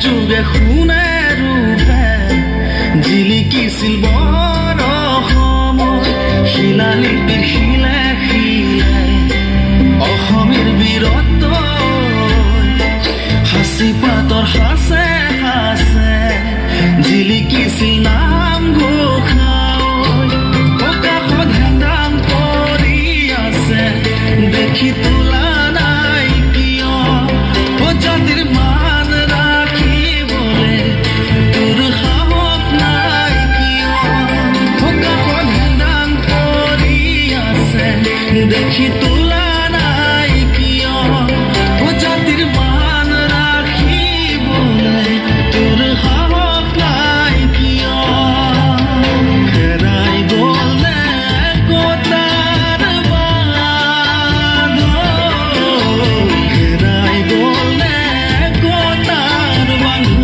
যুগে শুনে ৰূপে জিলিকিছিল বৰ অসমত শিলালিপিৰ শিলে শিলে অসমীৰ বীৰত্ব সাঁচি পাতৰ সাঁচে সাঁচে জিলিকিছিল নাম ঘোষাই প্ৰকাশত হেংদাং কৰি আছে দেখি তোলা নাই কিয় জাতিৰ মান ৰাখিবলে তোৰ সাহস নাই কিয় প্ৰকাশত হেংদাং কৰি আছে দেখি তোলা নাই কিয় জাতিৰ মান ৰাখিবলে তোৰ সাহস নাই কিয় হেৰাই গ'ল নে কটাৰ বান্ধ হেৰাই গ'ল নে কটাৰ বান্ধ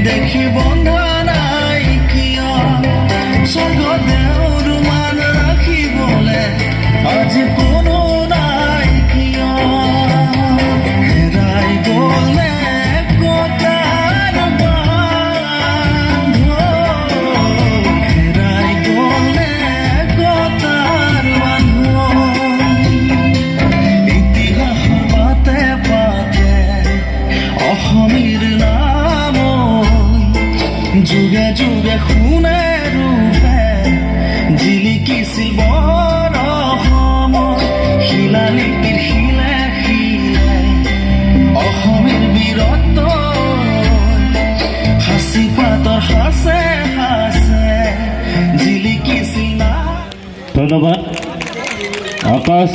দেখি বন্ধা নাই কিয় স্বৰ্গদেউৰ মান ৰাখিবলে আজি কোনো নাই কিয় হেৰাই গ'ল নে কটাৰ বান্ধ হেৰাই গ'ল নে কটাৰ বান্ধ ইতিহাসৰ পাতে পাতে অসমীৰ নাম যুগে যুগে শুনে ৰূপে জিলিকিছিল বৰ অসমত শিলালিপিৰ শিলে শিলে অসমীৰ বীৰত্ব সাঁচি পাতৰ সাঁচে সাঁচে জিলিকিছিল না। ধন্যবাদ। আকাশ